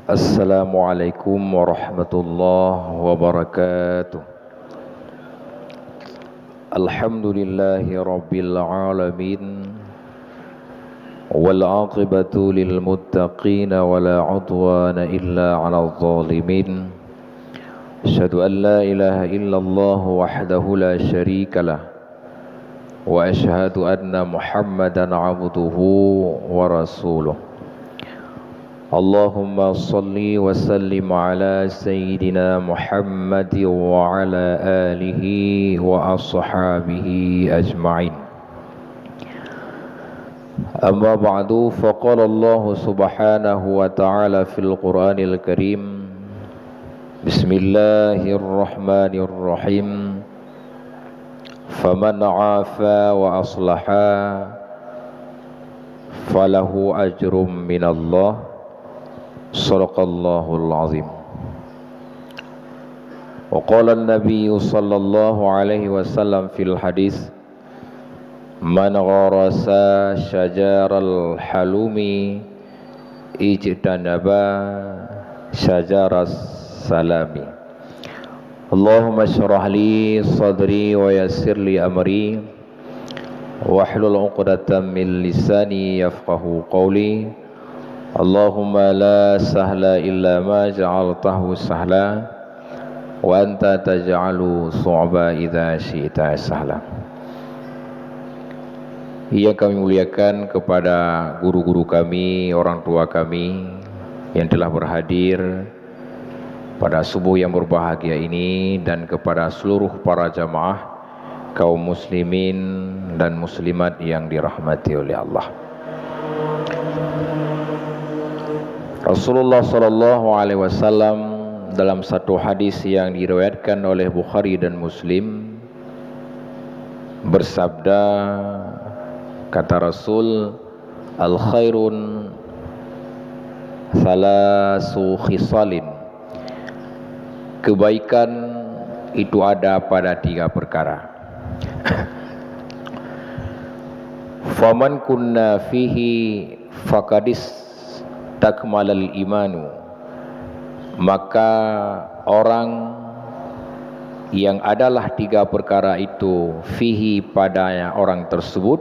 Assalamualaikum warahmatullahi wabarakatuh. Alhamdulillahi rabbil alamin. Wal aqibatu lil muttaqin wa la udwana illa 'alal zalimin. Asyhadu an la ilaha illallah wahdahu la syarikalah wa asyhadu anna Muhammadan 'abduhu wa rasuluh. Allahumma salli wa sallim ala Sayyidina Muhammad wa ala alihi wa ashabihi ajma'in. Amma ba'du, faqala Allah subhanahu wa ta'ala fil Qur'anil Karim. Bismillahirrahmanirrahim. Faman 'afa wa aslaha falahu ajrum minallah. Sadaqallahul azim. Wa qala an-nabiy sallallahu alaihi wasallam fil hadis, man gharasa syajaral halumi ijtanaba syajaras salami. Allahumma syrah li sadri wa yassir li amri wahlul 'uqdatam min lisani yafqahu qawli. Allahumma la sahla illa ma ja'altahu sahla wa anta taj'alu su'ba idza syi'ta sahla. Yang kami muliakan kepada guru-guru kami, orang tua kami yang telah berhadir pada subuh yang berbahagia ini, dan kepada seluruh para jamaah kaum muslimin dan muslimat yang dirahmati oleh Allah. Rasulullah sallallahu alaihi wasallam dalam satu hadis yang diriwayatkan oleh Bukhari dan Muslim bersabda, kata Rasul, al khairun salasu khisalin. Kebaikan itu ada pada 3 perkara. Faman kunna fihi faqadis takmalal imanu. Maka orang yang adalah 3 perkara itu fihi padanya orang tersebut,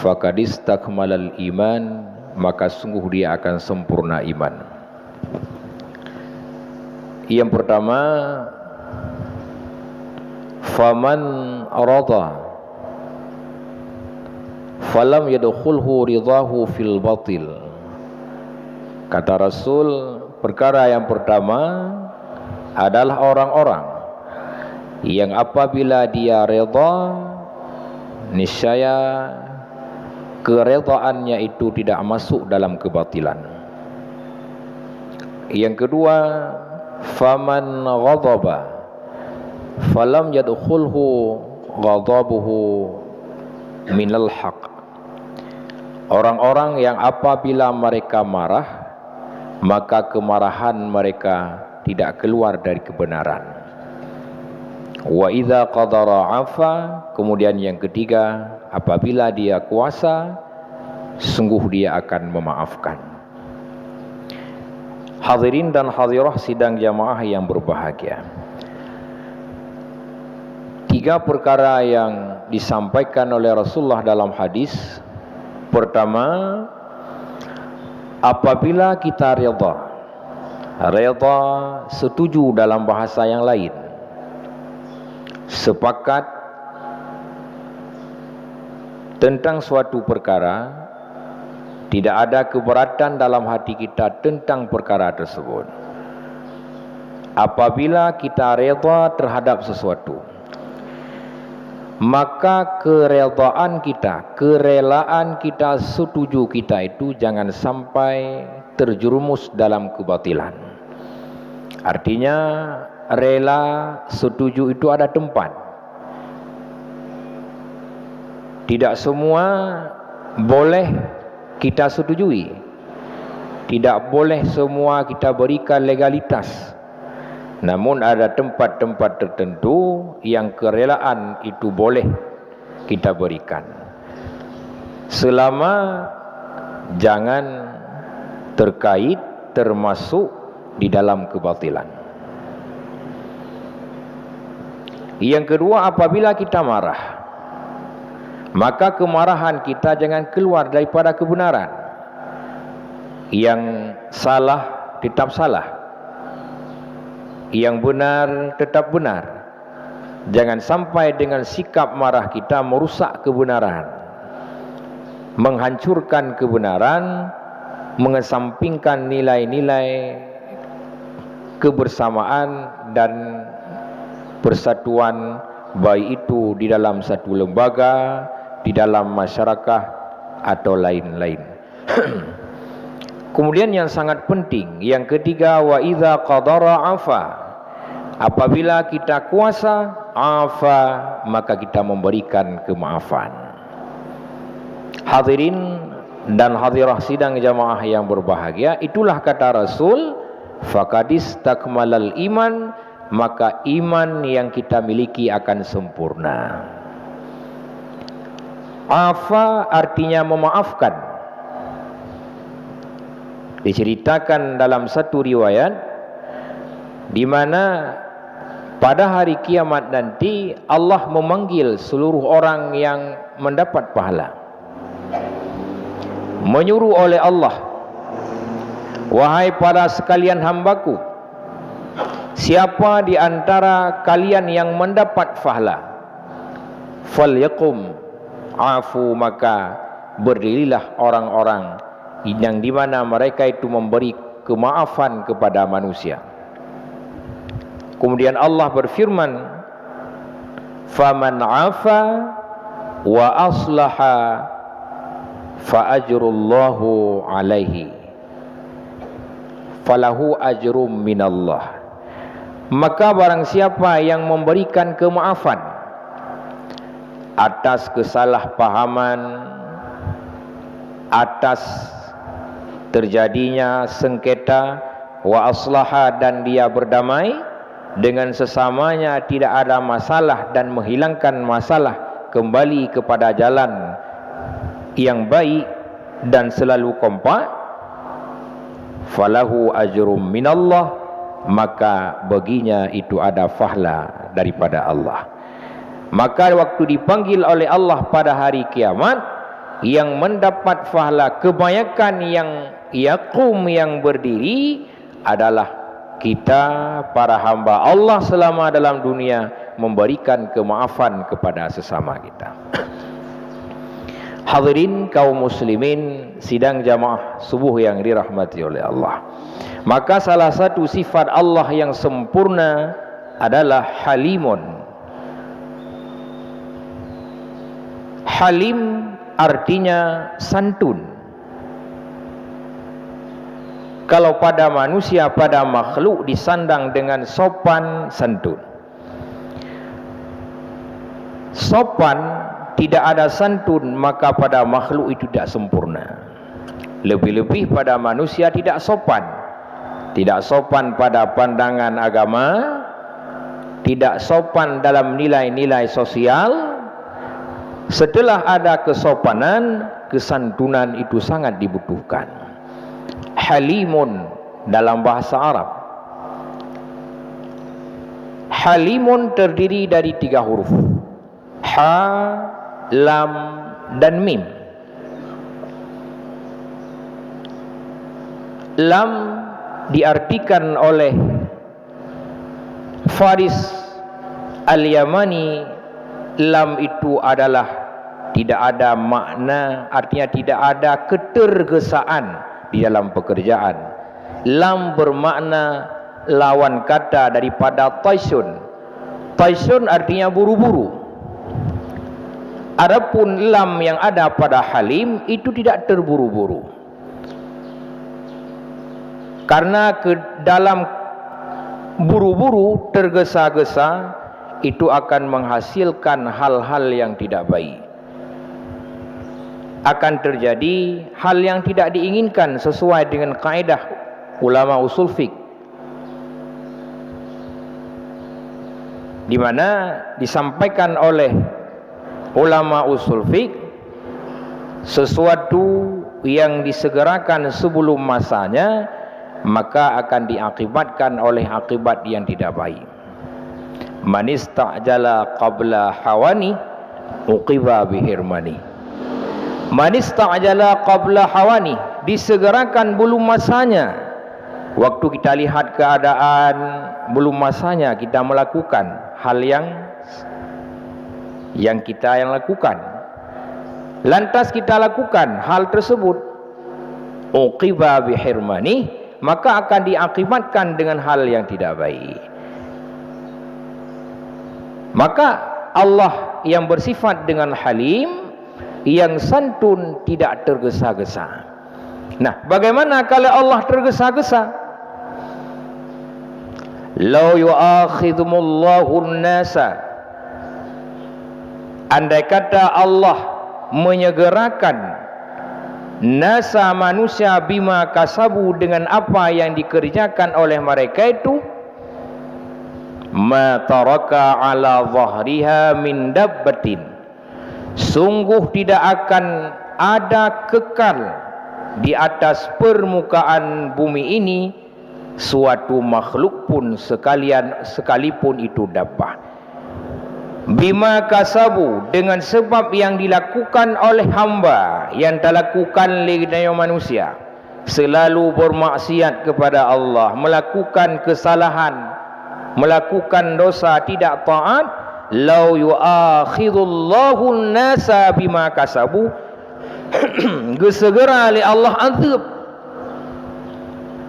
faqadis takmalal iman, maka sungguh dia akan sempurna iman. Yang pertama, faman arada falam yadkhulhu ridahu fil batil. Kata Rasul, perkara yang pertama adalah orang-orang yang apabila dia redha, niscaya keredaannya itu tidak masuk dalam kebatilan. Yang kedua, faman ghadaba falam yadkhulhu ghadabuhu minal haq. Orang-orang yang apabila mereka marah, maka kemarahan mereka tidak keluar dari kebenaran. Wa idza qadara afa, kemudian yang ketiga, apabila dia kuasa, sungguh dia akan memaafkan. Hadirin dan hadirah sidang jamaah yang berbahagia, 3 perkara yang disampaikan oleh Rasulullah dalam hadis. Pertama, apabila kita redha setuju dalam bahasa yang lain, sepakat tentang suatu perkara, tidak ada keberatan dalam hati kita tentang perkara tersebut. Apabila kita redha terhadap sesuatu, maka keredaan kita, kerelaan kita, setuju kita itu jangan sampai terjerumus dalam kebatilan. Artinya rela, setuju itu ada tempat. Tidak semua boleh kita setujui, tidak boleh semua kita berikan legalitas. Namun ada tempat-tempat tertentu yang kerelaan itu boleh kita berikan, selama jangan terkait termasuk di dalam kebatilan. Yang kedua, apabila kita marah, maka kemarahan kita jangan keluar daripada kebenaran. Yang salah tetap salah, yang benar tetap benar. Jangan sampai dengan sikap marah kita merusak kebenaran, menghancurkan kebenaran, mengesampingkan nilai-nilai kebersamaan dan persatuan, baik itu di dalam satu lembaga, di dalam masyarakat atau lain-lain. Kemudian yang sangat penting, yang ketiga, wa idza qadara afa. Apabila kita kuasa, afa, maka kita memberikan kemaafan. Hadirin dan hadirah sidang jamaah yang berbahagia, itulah kata Rasul, faqadis takmalal iman, maka iman yang kita miliki akan sempurna. Afa artinya memaafkan. Diceritakan dalam satu riwayat di mana pada hari kiamat nanti Allah memanggil seluruh orang yang mendapat pahala, menyuruh oleh Allah, wahai para sekalian hambaku, siapa di antara kalian yang mendapat pahala, falyakum afu, maka berdirilah orang-orang yang dimana mereka itu memberi kemaafan kepada manusia. Kemudian Allah berfirman, faman afa wa aslaha fa ajrullahu alaihi falahu ajrum minallah. Maka barang siapa yang memberikan kemaafan atas kesalahpahaman, atas terjadinya sengketa, wa aslaha, dan dia berdamai dengan sesamanya, tidak ada masalah dan menghilangkan masalah, kembali kepada jalan yang baik dan selalu kompak, falahu ajrum minallah, maka baginya itu ada pahala daripada Allah. Maka waktu dipanggil oleh Allah pada hari kiamat, yang mendapat pahala kebanyakan yang yaqum, yang berdiri, adalah kita para hamba Allah selama dalam dunia memberikan kemaafan kepada sesama kita. Hadirin kaum muslimin sidang jamaah subuh yang dirahmati oleh Allah, maka salah satu sifat Allah yang sempurna adalah halimun. Halim artinya santun. Kalau pada manusia, pada makhluk disandang dengan sopan santun. Sopan tidak ada santun, maka pada makhluk itu tidak sempurna. Lebih-lebih pada manusia tidak sopan. Tidak sopan pada pandangan agama, tidak sopan dalam nilai-nilai sosial. Setelah ada kesopanan, kesantunan itu sangat dibutuhkan. Halimun dalam bahasa Arab, halimun terdiri dari 3 huruf, ha, lam, dan mim. Lam diartikan oleh Faris Al-Yamani, lam itu adalah tidak ada makna, artinya tidak ada ketergesaan di dalam pekerjaan. Lam bermakna lawan kata daripada taisun. Taisun artinya buru-buru. Adapun lam yang ada pada halim itu tidak terburu-buru. Karena ke dalam buru-buru, tergesa-gesa, itu akan menghasilkan hal-hal yang tidak baik. Akan terjadi hal yang tidak diinginkan sesuai dengan kaedah ulama usul fiqh, di mana disampaikan oleh ulama usul fiqh, sesuatu yang disegerakan sebelum masanya maka akan diakibatkan oleh akibat yang tidak baik. Man istajala qabla hawani uqiba bihirmani. Man istajala qabla hawani, disegerakan belum masanya. Waktu kita lihat keadaan belum masanya kita melakukan hal yang kita lakukan, lantas kita lakukan hal tersebut, uqiba bihirmani, maka akan diakibatkan dengan hal yang tidak baik. Maka Allah yang bersifat dengan halim, yang santun, tidak tergesa-gesa. Nah, bagaimana kalau Allah tergesa-gesa? Lau yu'akhidhumullahu an-nasa, andai kata Allah menyegerakan nasa manusia bima kasabu, dengan apa yang dikerjakan oleh mereka itu, ma taraka ala zahriha min dabbatin, sungguh tidak akan ada kekal di atas permukaan bumi ini suatu makhluk pun sekalipun itu dabbah. Bima kasabu, dengan sebab yang dilakukan oleh hamba, yang terlakukan oleh manusia, selalu bermaksiat kepada Allah, melakukan kesalahan, melakukan dosa, tidak taat. Lau yu'akhidullahu an-nasa bima kasabu, gesegera oleh Allah azab.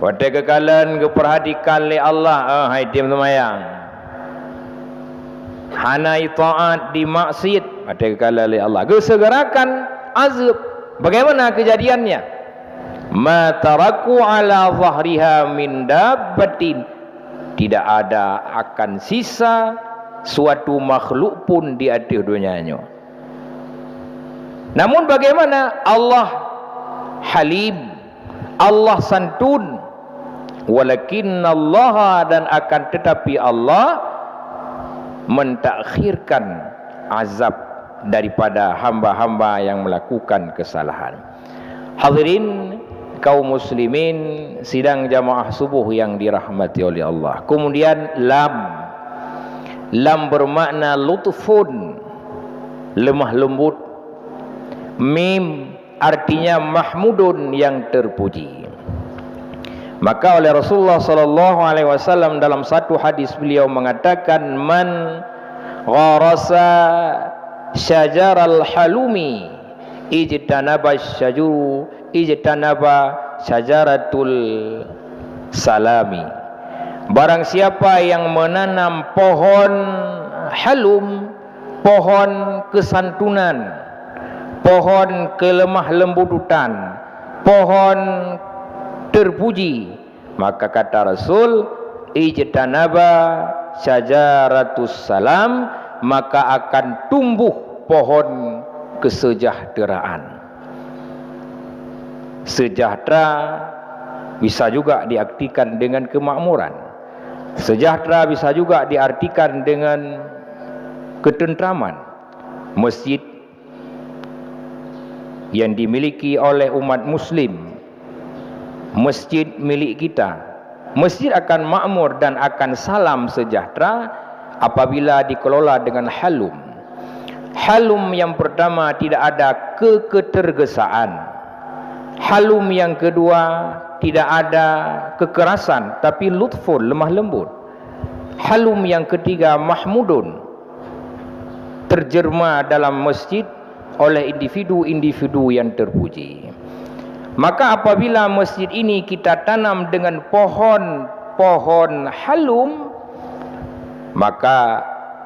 Pada kekalan keperhatikan oleh Allah, hai tim semayang, hanai taat di maksiat, pada kekalan oleh Allah, gesegerakan azab. Bagaimana kejadiannya? Ma taraku ala zahriha min dabbatin, tidak ada akan sisa suatu makhluk pun di atas dunianya. Namun bagaimana? Allah halim, Allah santun, walakinnallaha, dan akan tetapi Allah mentakhirkan azab daripada hamba-hamba yang melakukan kesalahan. Hadirin kaum muslimin sidang jamaah subuh yang dirahmati oleh Allah. Kemudian lam bermakna lutfun, lemah lembut. Mim artinya mahmudun, yang terpuji. Maka oleh Rasulullah sallallahu alaihi wasallam dalam satu hadis beliau mengatakan, man gharasa syajaral halumi ijtanaba syajaratul salami. Barang siapa yang menanam pohon halum, pohon kesantunan, pohon kelemah lembutan, pohon terpuji, maka kata Rasul, ijtanaba syajaratus salam, maka akan tumbuh pohon kesejahteraan. Sejahtera bisa juga diartikan dengan kemakmuran. Sejahtera bisa juga diartikan dengan ketentraman. Masjid yang dimiliki oleh umat muslim, masjid milik kita, masjid akan makmur dan akan salam sejahtera apabila dikelola dengan halum. Halum yang pertama, tidak ada ketergesaan. Halum yang kedua, tidak ada kekerasan, tapi lutfun, lemah lembut. Halum yang ketiga, mahmudun, terjerma dalam masjid oleh individu-individu yang terpuji. Maka apabila masjid ini kita tanam dengan pohon halum, maka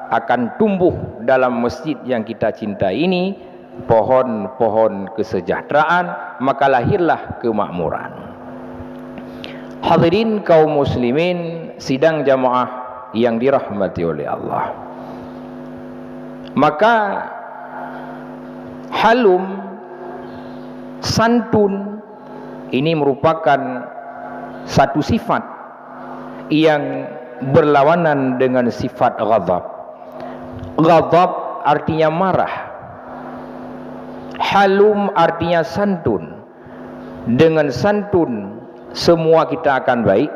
akan tumbuh dalam masjid yang kita cintai ini pohon-pohon kesejahteraan, maka lahirlah kemakmuran. Hadirin kaum muslimin sidang jamaah yang dirahmati oleh Allah. Maka halum, santun, ini merupakan satu sifat yang berlawanan dengan sifat ghadab. Ghadab artinya marah, halum artinya santun. Dengan santun semua kita akan baik.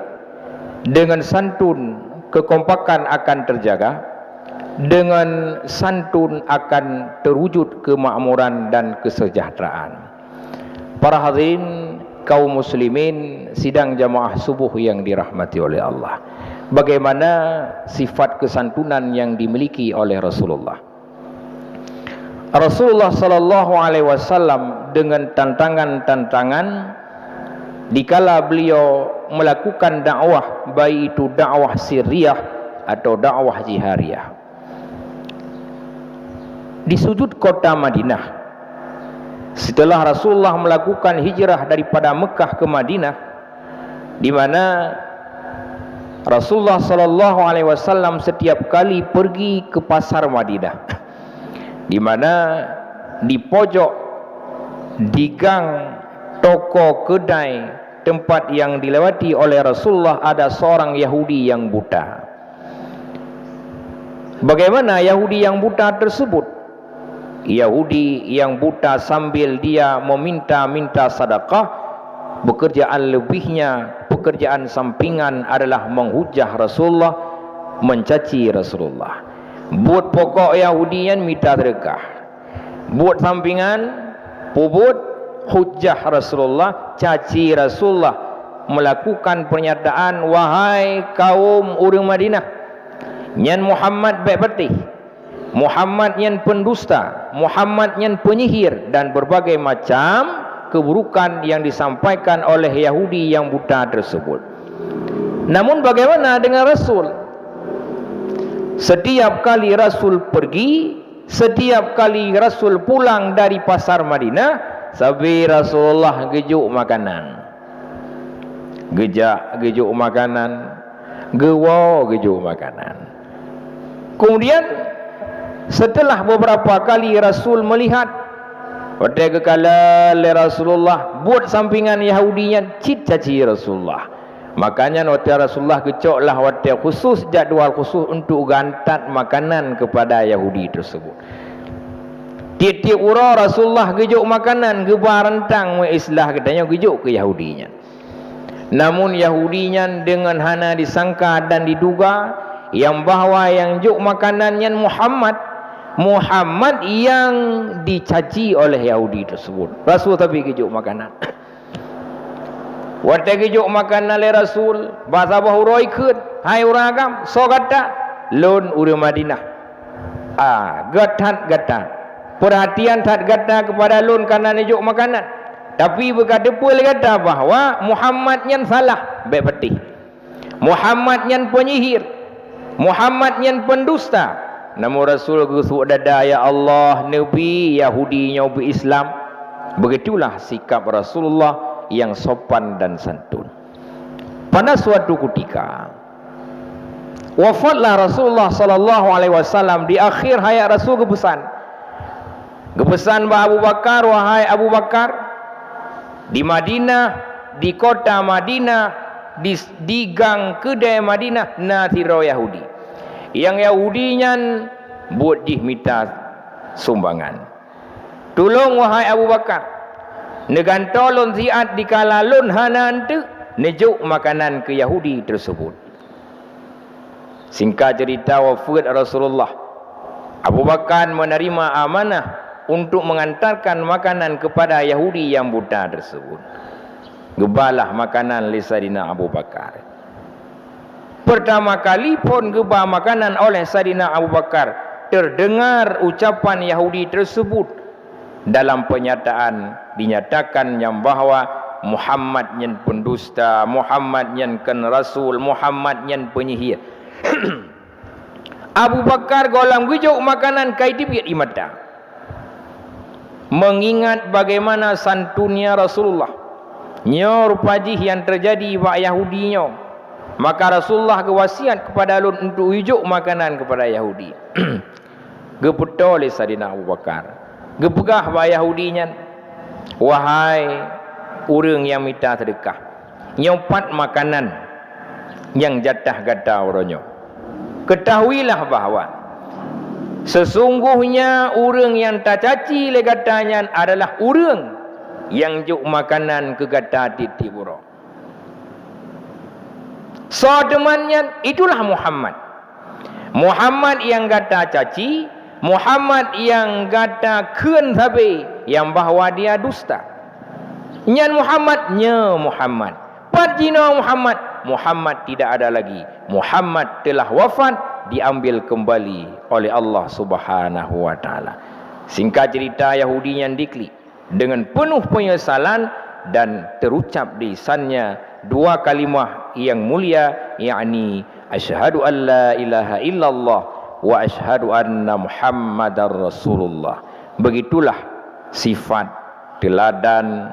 Dengan santun, kekompakan akan terjaga. Dengan santun akan terwujud kemakmuran dan kesejahteraan. Para hadirin kaum muslimin sidang jamaah subuh yang dirahmati oleh Allah, bagaimana sifat kesantunan yang dimiliki oleh Rasulullah sallallahu alaihi wasallam dengan tantangan-tantangan dikala beliau melakukan dakwah, baik itu dakwah sirriyah atau dakwah jihariyah. Di sudut kota Madinah, setelah Rasulullah melakukan hijrah daripada Mekah ke Madinah, di mana Rasulullah sallallahu alaihi wasallam setiap kali pergi ke pasar Madinah, di mana di pojok, di gang, toko, kedai, tempat yang dilewati oleh Rasulullah ada seorang Yahudi yang buta. Bagaimana Yahudi yang buta tersebut? Yahudi yang buta sambil dia meminta-minta sedekah, pekerjaan lebihnya, pekerjaan sampingan adalah menghujah Rasulullah, mencaci Rasulullah. Buat pokok Yahudi yang minta sedekah, buat sampingan puput hujah Rasulullah, caci Rasulullah, melakukan pernyataan, wahai kaum orang Madinah, nyan Muhammad baik betih, Muhammad yang pendusta, Muhammad yang penyihir, dan berbagai macam keburukan yang disampaikan oleh Yahudi yang buta tersebut. Namun bagaimana dengan Rasul? Setiap kali Rasul pergi, setiap kali Rasul pulang dari pasar Madinah, sabi Rasulullah gejuk makanan, gejuk makanan, gewo gejuk makanan. Kemudian setelah beberapa kali Rasul melihat pada kekala Rasulullah buat sampingan Yahudinya cit caci Rasulullah, makanya waktu Rasulullah kecoklah waktu khusus, jadual khusus untuk gantat makanan kepada Yahudi tersebut. Tiap-tiap ura Rasulullah gejuk makanan, gebar rentang islah katanya gejuk ke Yahudinya. Namun Yahudinya dengan hana disangka dan diduga yang bahawa yang juk makanannya Muhammad yang dicaci oleh Yahudi tersebut. Rasul tapi gejuk makanan. Waktu gejuk makanan oleh Rasul, bahasa bahura ikut, hai orang agam, so kata, lon urang Madinah. Gatat. Perhatian tak kata kepada lon karena gejuk makanan. Tapi berkata pula kata bahawa Muhammad yang salah, baik betih. Muhammad yang penyihir, Muhammad yang pendusta. Namun Rasul gusuk dada, ya Allah, Nabi Yahudi nyobi Islam. Begitulah sikap Rasulullah yang sopan dan santun. Pada suatu ketika wafatlah Rasulullah sallallahu alaihi wasallam. Di akhir hayat Rasul gepesan Abu Bakar, wahai Abu Bakar, di Madinah, di kota Madinah, di gang kedai Madinah, nathiro Yahudi. Yang Yahudinya buat jih minta sumbangan. Tolong wahai Abu Bakar, negan tolong ziat dikala lun hana ente nejuk makanan ke Yahudi tersebut. Singkat cerita wafat Rasulullah, Abu Bakar menerima amanah untuk mengantarkan makanan kepada Yahudi yang buta tersebut. Gebalah makanan li Sayyidina Abu Bakar. Pertama kali pun gebah makanan oleh Sayyidina Abu Bakar, terdengar ucapan Yahudi tersebut. Dalam pernyataan dinyatakan yang bahawa Muhammad yang pendusta, Muhammad yang kan Rasul, Muhammad yang penyihir. Abu Bakar golam gejuk makanan kaitibiyat imata, mengingat bagaimana santunnya Rasulullah nyor pajih yang terjadi wa Yahudinya. Maka Rasulullah kewasiat kepada lun untuk ujuk makanan kepada Yahudi. Geputol Sayyidina Abu Bakar, gepegah wa Yahudinya, wahai urang yang minta sedekah, nyopat makanan yang jatah gata orangnya. Ketahuilah bahawa sesungguhnya urang yang tak caci le gatanya adalah urang yang juk makanan ke gata titip urang. Sodemannya itulah Muhammad. Muhammad yang kata caci, Muhammad yang kata keun sabe, yang bahawa dia dusta. Nyan Muhammad, nya Muhammad. Pajina Muhammad, Muhammad tidak ada lagi. Muhammad telah wafat, diambil kembali oleh Allah Subhanahu wa taala. Singkat cerita, Yahudi yang diklik dengan penuh penyesalan dan terucap di lisannya dua kalimah yang mulia, yakni asyhadu an la ilaha illallah wa asyhadu anna Muhammadar Rasulullah. Begitulah sifat teladan,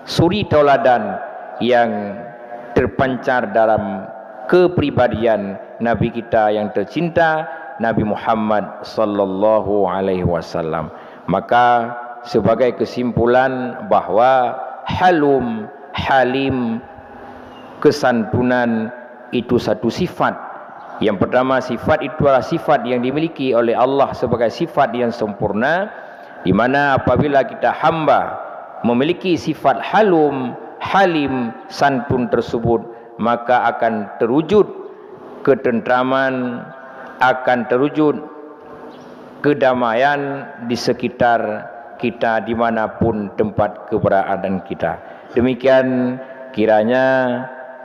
suri tauladan yang terpancar dalam kepribadian Nabi kita yang tercinta, Nabi Muhammad sallallahu alaihi wasallam. Maka sebagai kesimpulan bahawa halum, halim, kesantunan itu satu sifat. Yang pertama, sifat itu adalah sifat yang dimiliki oleh Allah sebagai sifat yang sempurna, di mana apabila kita hamba memiliki sifat halum, halim, santun tersebut, maka akan terwujud ketentraman, akan terwujud kedamaian di sekitar kita dimanapun tempat keberadaan kita. Demikian kiranya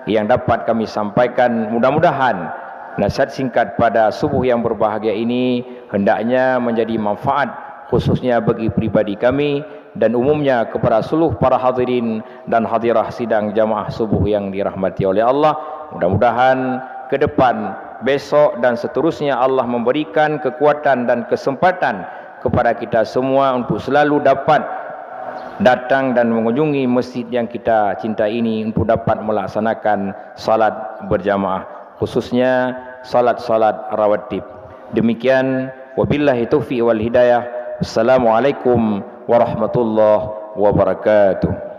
yang dapat kami sampaikan. Mudah-mudahan nasihat singkat pada subuh yang berbahagia ini hendaknya menjadi manfaat khususnya bagi pribadi kami dan umumnya kepada seluruh para hadirin dan hadirah sidang jamaah subuh yang dirahmati oleh Allah. Mudah-mudahan ke depan, besok dan seterusnya Allah memberikan kekuatan dan kesempatan kepada kita semua untuk selalu dapat datang dan mengunjungi masjid yang kita cinta ini untuk dapat melaksanakan salat berjamaah, khususnya salat-salat rawatib. Demikian, wabillahi taufiq wal hidayah. Assalamualaikum warahmatullahi wabarakatuh.